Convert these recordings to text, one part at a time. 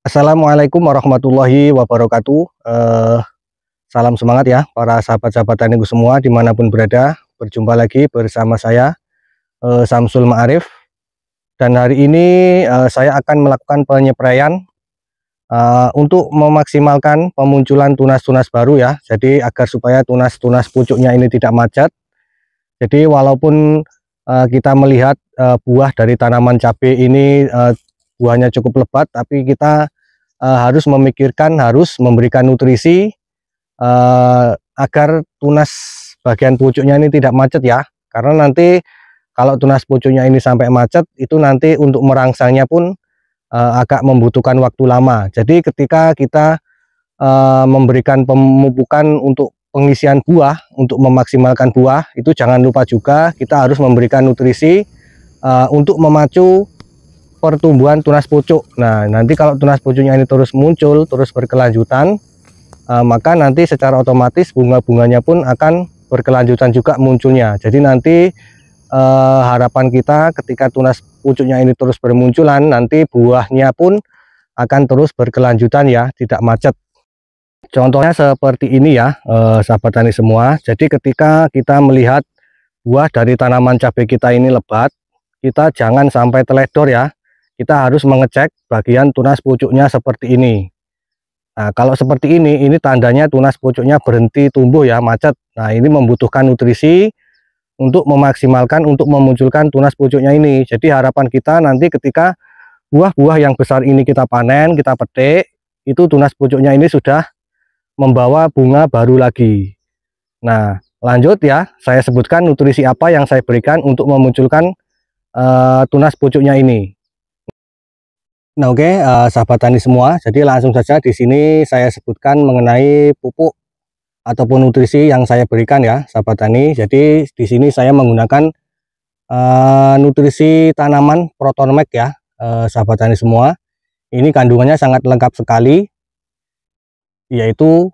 Assalamualaikum warahmatullahi wabarakatuh. Salam semangat ya para sahabat-sahabat taniku semua dimanapun berada. Berjumpa lagi bersama saya Samsul Ma'arif. Dan hari ini saya akan melakukan penyepraian untuk memaksimalkan pemunculan tunas-tunas baru ya. Jadi agar supaya tunas-tunas pucuknya ini tidak macet. Jadi walaupun kita melihat buah dari tanaman cabai ini buahnya cukup lebat, tapi kita harus memikirkan, harus memberikan nutrisi agar tunas bagian pucuknya ini tidak macet ya. Karena nanti kalau tunas pucuknya ini sampai macet, itu nanti untuk merangsangnya pun agak membutuhkan waktu lama. Jadi ketika kita memberikan pemupukan untuk pengisian buah, untuk memaksimalkan buah, itu jangan lupa juga kita harus memberikan nutrisi untuk memacu pertumbuhan tunas pucuk. Nah, nanti kalau tunas pucuknya ini terus muncul, terus berkelanjutan, maka nanti secara otomatis bunga-bunganya pun akan berkelanjutan juga munculnya. Jadi nanti harapan kita ketika tunas pucuknya ini terus bermunculan, nanti buahnya pun akan terus berkelanjutan ya, tidak macet. Contohnya seperti ini ya, sahabat tani semua. Jadi ketika kita melihat buah dari tanaman cabai kita ini lebat, kita jangan sampai teledor ya. Kita harus mengecek bagian tunas pucuknya seperti ini. Nah, kalau seperti ini tandanya tunas pucuknya berhenti tumbuh ya, macet. Nah, ini membutuhkan nutrisi untuk memaksimalkan, untuk memunculkan tunas pucuknya ini. Jadi harapan kita nanti ketika buah-buah yang besar ini kita panen, kita petik, itu tunas pucuknya ini sudah membawa bunga baru lagi. Nah, lanjut ya, saya sebutkan nutrisi apa yang saya berikan untuk memunculkan tunas pucuknya ini. Nah, oke, sahabat tani semua, jadi langsung saja di sini saya sebutkan mengenai pupuk ataupun nutrisi yang saya berikan ya, sahabat tani. Jadi di sini saya menggunakan nutrisi tanaman Protonmax ya, sahabat tani semua. Ini kandungannya sangat lengkap sekali, yaitu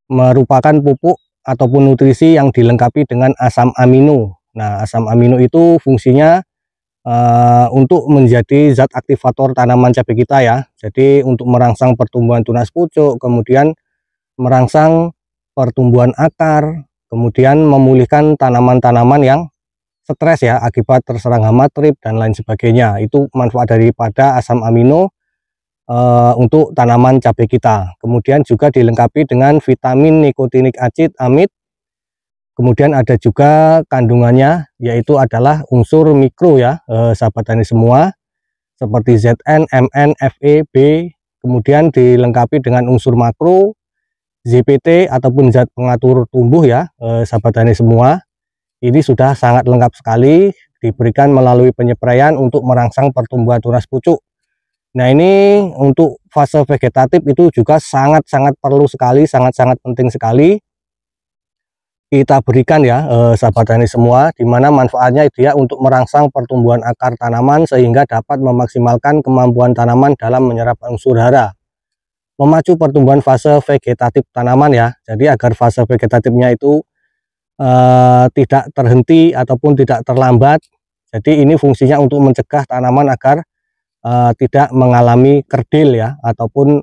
merupakan pupuk ataupun nutrisi yang dilengkapi dengan asam amino. Nah, asam amino itu fungsinya untuk menjadi zat aktivator tanaman cabai kita ya. Jadi untuk merangsang pertumbuhan tunas pucuk, kemudian merangsang pertumbuhan akar, kemudian memulihkan tanaman-tanaman yang stres ya akibat terserang hama, trip dan lain sebagainya. Itu manfaat daripada asam amino untuk tanaman cabai kita. Kemudian juga dilengkapi dengan vitamin nikotinik acid amid. Kemudian ada juga kandungannya yaitu adalah unsur mikro ya, sahabat tani semua, seperti Zn, Mn, Fe, B. Kemudian dilengkapi dengan unsur makro, ZPT ataupun zat pengatur tumbuh ya, sahabat tani semua. Ini sudah sangat lengkap sekali, diberikan melalui penyepraian untuk merangsang pertumbuhan tunas pucuk. Nah, ini untuk fase vegetatif itu juga sangat-sangat perlu sekali, sangat-sangat penting sekali kita berikan ya, sahabat tani semua, dimana manfaatnya dia untuk merangsang pertumbuhan akar tanaman sehingga dapat memaksimalkan kemampuan tanaman dalam menyerap unsur hara, memacu pertumbuhan fase vegetatif tanaman ya. Jadi agar fase vegetatifnya itu tidak terhenti ataupun tidak terlambat. Jadi ini fungsinya untuk mencegah tanaman agar tidak mengalami kerdil ya, ataupun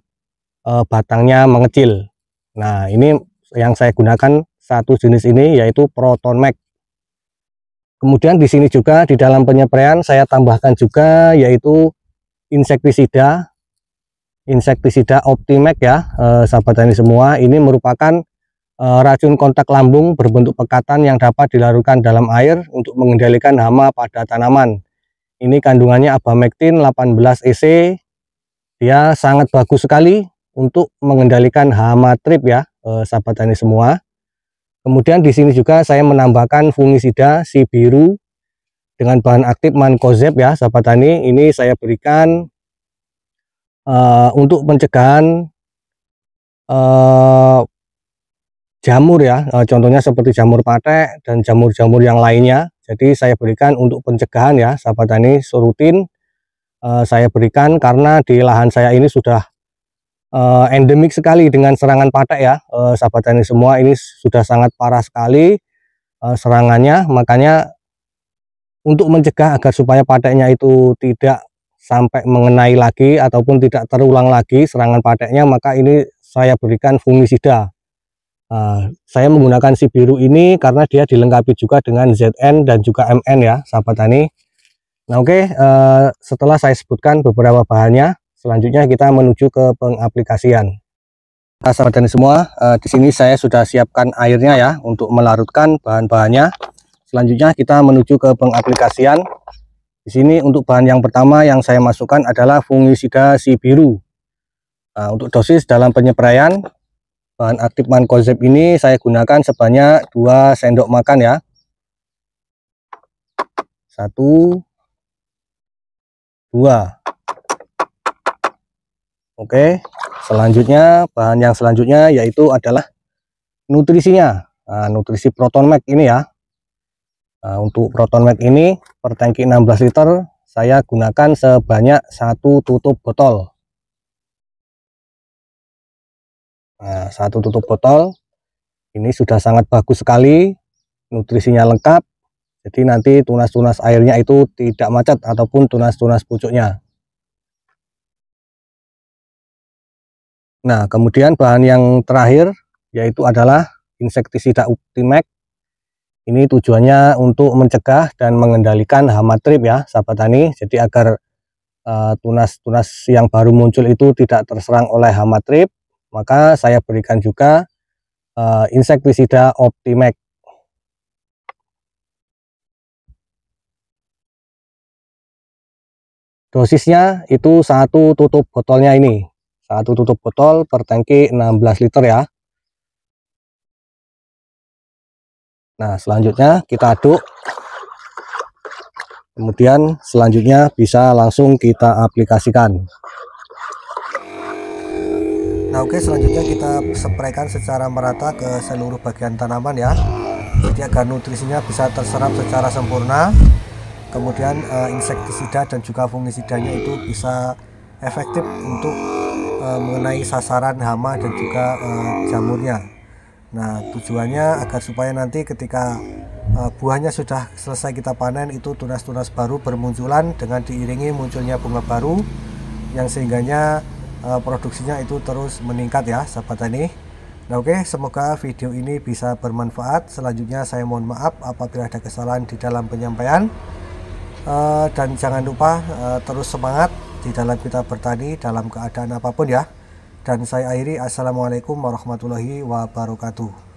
batangnya mengecil. Nah, ini yang saya gunakan satu jenis ini yaitu Protonmax. Kemudian di sini juga di dalam penyepraian saya tambahkan juga yaitu insektisida Optimax ya, sahabat tani semua. Ini merupakan racun kontak lambung berbentuk pekatan yang dapat dilarutkan dalam air untuk mengendalikan hama pada tanaman. Ini kandungannya abamectin 18 EC. Dia sangat bagus sekali untuk mengendalikan hama trip ya, sahabat tani semua. Kemudian di sini juga saya menambahkan fungisida si biru dengan bahan aktif mancozeb ya, sahabat tani. Ini saya berikan untuk pencegahan jamur ya, contohnya seperti jamur patek dan jamur-jamur yang lainnya. Jadi saya berikan untuk pencegahan ya, sahabat tani, rutin saya berikan karena di lahan saya ini sudah endemik sekali dengan serangan patek ya, sahabat tani semua. Ini sudah sangat parah sekali serangannya, makanya untuk mencegah agar supaya pateknya itu tidak sampai mengenai lagi ataupun tidak terulang lagi serangan pateknya, maka ini saya berikan fungisida. Saya menggunakan si biru ini karena dia dilengkapi juga dengan ZN dan juga MN ya sahabat tani. Nah oke, setelah saya sebutkan beberapa bahannya, selanjutnya kita menuju ke pengaplikasian. Nah, sahabat tani semua, di sini saya sudah siapkan airnya ya untuk melarutkan bahan-bahannya. Selanjutnya kita menuju ke pengaplikasian. Di sini untuk bahan yang pertama yang saya masukkan adalah fungisida si biru. Nah, untuk dosis dalam penyepraian bahan aktif mancozeb ini saya gunakan sebanyak 2 sendok makan ya. 1, 2. Oke, selanjutnya bahan yang selanjutnya yaitu adalah nutrisinya. Nah, nutrisi Proton Max ini ya. Nah, untuk Proton Max ini per tangki 16 liter saya gunakan sebanyak 1 tutup botol. Nah, 1 tutup botol ini sudah sangat bagus sekali, nutrisinya lengkap, jadi nanti tunas-tunas airnya itu tidak macet ataupun tunas-tunas pucuknya. Nah, kemudian bahan yang terakhir yaitu adalah insektisida Optimax. Ini tujuannya untuk mencegah dan mengendalikan hama trip ya sahabat tani. Jadi agar tunas-tunas yang baru muncul itu tidak terserang oleh hama trip, maka saya berikan juga insektisida Optimax. Dosisnya itu 1 tutup botolnya ini. 1 tutup botol per tangki 16 liter ya. Nah, selanjutnya kita aduk. Kemudian selanjutnya bisa langsung kita aplikasikan. Nah oke, selanjutnya kita spraykan secara merata ke seluruh bagian tanaman ya. Jadi agar nutrisinya bisa terserap secara sempurna. Kemudian insektisida dan juga fungisidanya itu bisa efektif untuk mengenai sasaran hama dan juga jamurnya. Nah tujuannya agar supaya nanti ketika buahnya sudah selesai kita panen, itu tunas-tunas baru bermunculan dengan diiringi munculnya bunga baru, yang sehingganya produksinya itu terus meningkat ya sahabat tani. Nah oke, semoga video ini bisa bermanfaat. Selanjutnya saya mohon maaf apabila ada kesalahan di dalam penyampaian, dan jangan lupa terus semangat di dalam kita bertani dalam keadaan apapun ya. Dan saya akhiri, assalamualaikum warahmatullahi wabarakatuh.